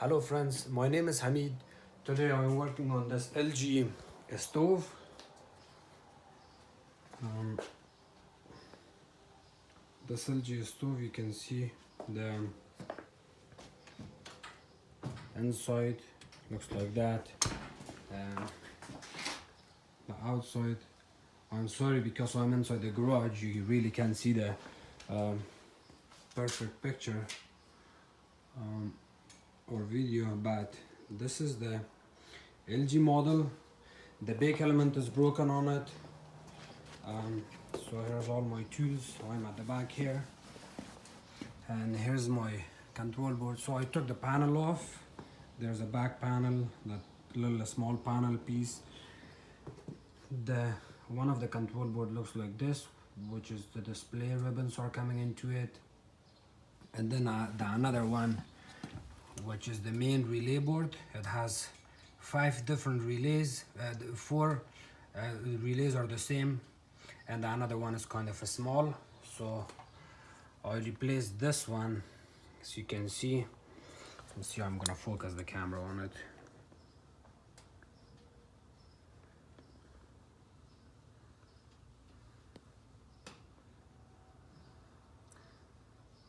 Hello friends, my name is Hamid. Today I'm working on this LG stove. This LG stove, you can see the inside looks like that, and the outside. I'm sorry because I'm inside the garage, you really can't see the perfect picture or video, but this is the LG model. The bake element is broken on it. So here's all my tools. I'm at the back here, and here's my control board. So I took the panel off. There's a back panel, that little small panel piece. The one of the control board looks like this, which is the display ribbons are coming into it, and then the another one, which is the main relay board. It has 5 different relays. 4 relays are the same, and the another one is kind of a small. So I replaced this one, as you can see. Let's see, I'm gonna focus the camera on it.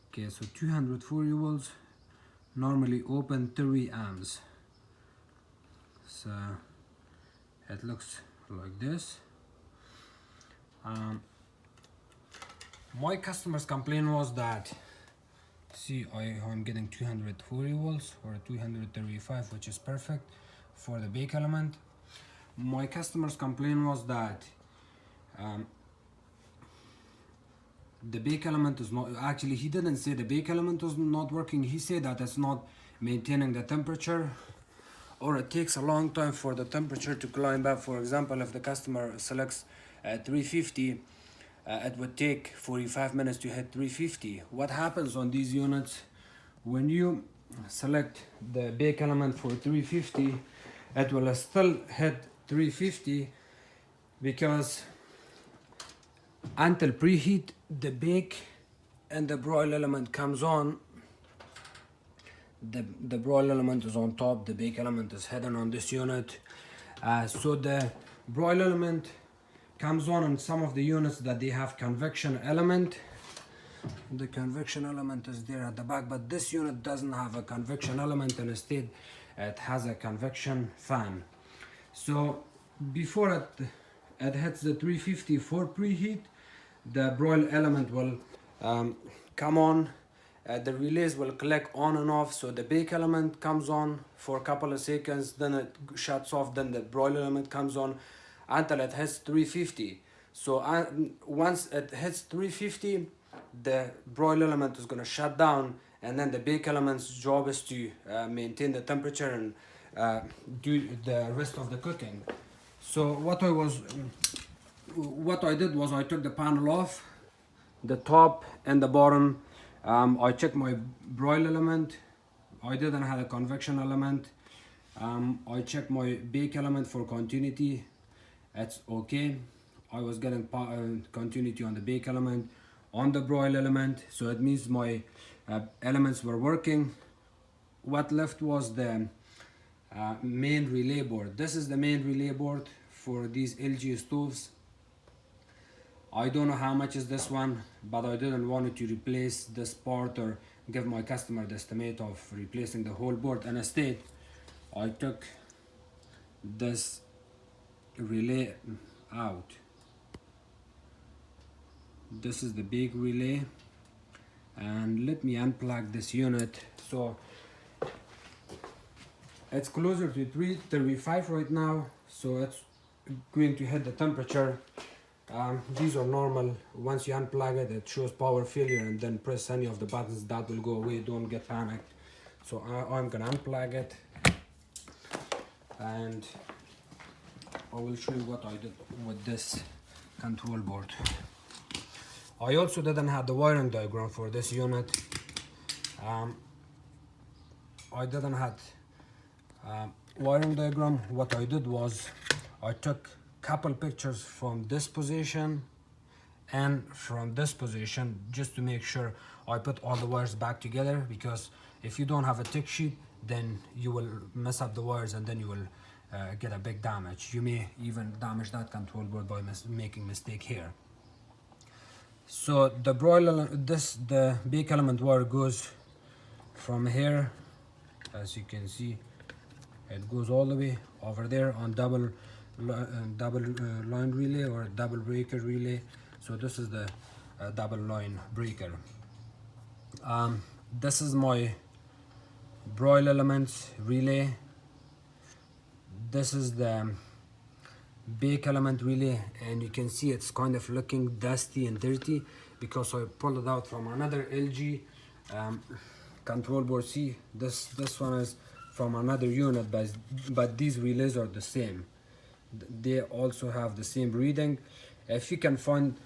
Okay, so 240 volts, normally open 30 amps. So it looks like this. My customer's complaint was that, see, I'm getting 240 volts or 235, which is perfect for the bake element. My customer's complaint was that the bake element is not, actually he didn't say the bake element was not working, he said that it's not maintaining the temperature, or it takes a long time for the temperature to climb up. For example, if the customer selects 350, it would take 45 minutes to hit 350. What happens on these units, when you select the bake element for 350, it will still hit 350, because until preheat the bake and the broil element comes on, the broil element is on top, the bake element is hidden on this unit. So the broil element comes on in some of the units that they have convection element. The convection element is there at the back, but this unit doesn't have a convection element, and instead it has a convection fan. So before it hits the 350 for preheat, the broil element will come on. The relays will click on and off, so the bake element comes on for a couple of seconds, then it shuts off, then the broil element comes on until it hits 350. So once it hits 350, the broil element is going to shut down, and then the bake element's job is to maintain the temperature and do the rest of the cooking. So what I did was I took the panel off, the top and the bottom. I checked my broil element. I didn't have a convection element. I checked my bake element for continuity. It's okay. I was getting continuity on the bake element, on the broil element, so it means my elements were working. What left was the main relay board. This is the main relay board for these LG stoves. I don't know how much is this one, but I didn't want to replace this part or give my customer the estimate of replacing the whole board, and instead I took this relay out. This is the big relay, and let me unplug this unit. So it's closer to 335 right now, so it's going to hit the temperature. These are normal. Once you unplug it, it shows power failure, and then press any of the buttons, that will go away. Don't get panicked. So I'm gonna unplug it, and I will show you what I did with this control board. I also didn't have the wiring diagram for this unit. I didn't have wiring diagram. What I did was I took couple pictures from this position and from this position, just to make sure I put all the wires back together, because if you don't have a tick sheet, then you will mess up the wires and then you will get a big damage. You may even damage that control board by making mistake here. So the broiler, the bake element wire goes from here, as you can see, it goes all the way over there on double line relay or double breaker relay. So this is the double line breaker. This is my broil elements relay. This is the bake element relay, and you can see it's kind of looking dusty and dirty because I pulled it out from another LG control board. See, this one is from another unit, but these relays are the same. They also have the same reading. If you can find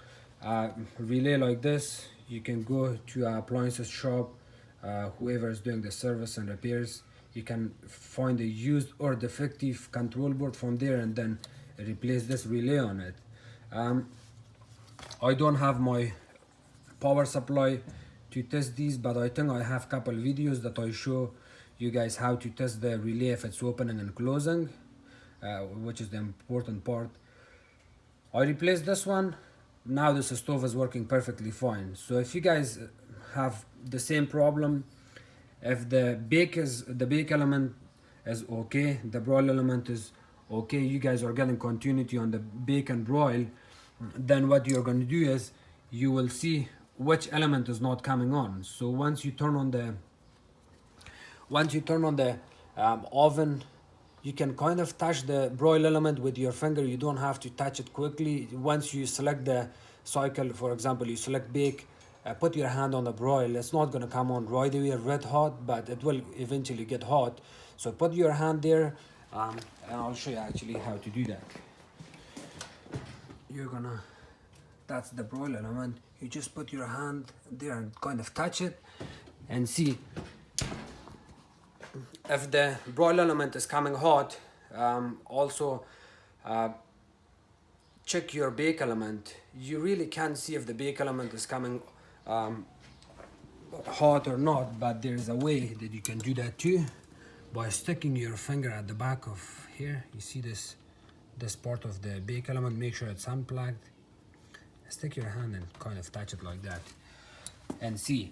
a relay like this, you can go to an appliances shop, whoever is doing the service and repairs, you can find a used or defective control board from there and then replace this relay on it. I don't have my power supply to test these, but I think I have a couple videos that I show you guys how to test the relay if it's opening and closing, which is the important part. I replaced this one. Now this stove is working perfectly fine. So if you guys have the same problem, if the bake element is okay, the broil element is okay, you guys are getting continuity on the bake and broil, then what you're going to do is you will see which element is not coming on. So once you turn on the oven, you can kind of touch the broil element with your finger. You don't have to touch it quickly. Once you select the cycle, for example, you select bake, put your hand on the broil. It's not going to come on right away red hot, but it will eventually get hot. So put your hand there, and I'll show you actually how to do that. That's the broil element. You just put your hand there and kind of touch it and see if the broil element is coming hot. Also check your bake element. You really can't see if the bake element is coming hot or not, but there's a way that you can do that too, by sticking your finger at the back of here. You see this part of the bake element, make sure it's unplugged. Stick your hand and kind of touch it like that and see.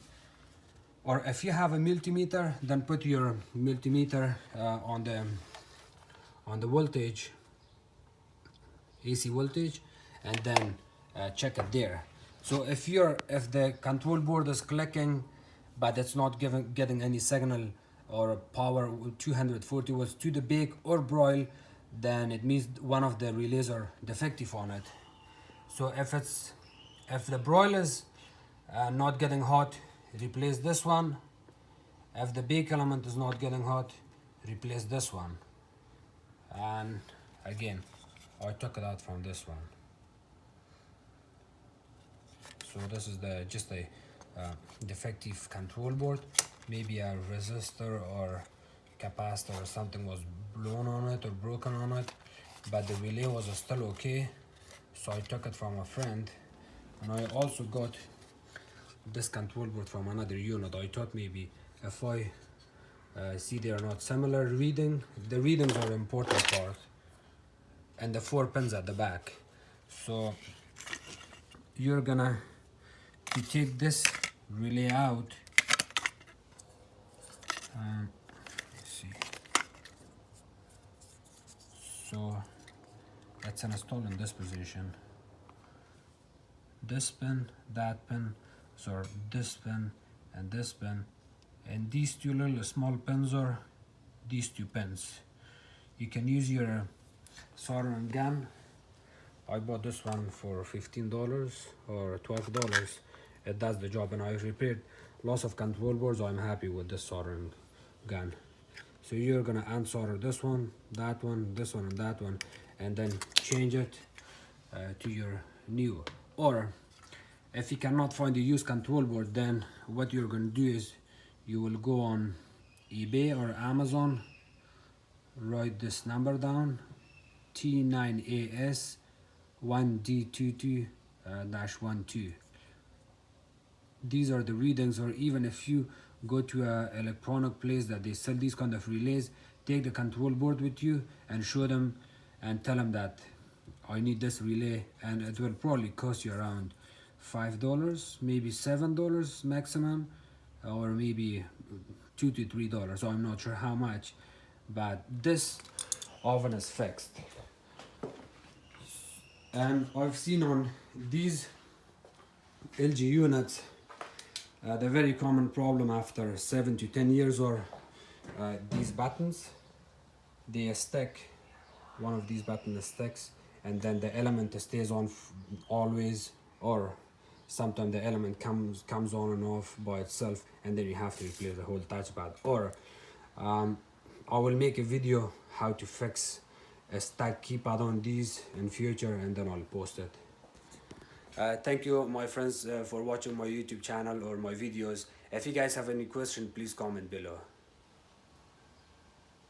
Or if you have a multimeter, then put your multimeter on the voltage, AC voltage, and then check it there. So if the control board is clicking but it's not getting any signal or power 240 volts to the bake or broil, then it means one of the relays are defective on it. So if the broil is not getting hot, replace this one. If the bake element is not getting hot, replace this one. And again, I took it out from this one. So this is just a defective control board. Maybe a resistor or capacitor or something was blown on it or broken on it, but the relay was still okay. So I took it from a friend, and I also got this control board from another unit. I thought maybe if I see they are not similar reading, the readings are the important part, and the 4 pins at the back. So you're gonna take this relay out. Let's see. So let's install in this position. This pin, that pin, so this pin and this pin, and these two little small pins are these 2 pins. You can use your soldering gun. I bought this one for $15 or $12. It does the job, and I repaired lots of control boards. I'm happy with this soldering gun. So you're gonna unsolder this one, that one, this one, and that one, and then change it to your new. Or if you cannot find a used control board, then what you're gonna do is you will go on eBay or Amazon, write this number down, T9AS1D22 -12. These are the readings. Or even if you go to a electronic place that they sell these kind of relays, take the control board with you and show them and tell them that I need this relay, and it will probably cost you around $5, maybe $7 maximum, or maybe $2 to $3. So I'm not sure how much, but this oven is fixed. And I've seen on these LG units the very common problem after 7 to 10 years, or these buttons, they stick. One of these buttons sticks, and then the element stays on always, or sometimes the element comes on and off by itself, and then you have to replace the whole touchpad. Or I will make a video how to fix a stuck keypad on these in future, and then I'll post it. Thank you, my friends, for watching my YouTube channel or my videos. If you guys have any question, please comment below.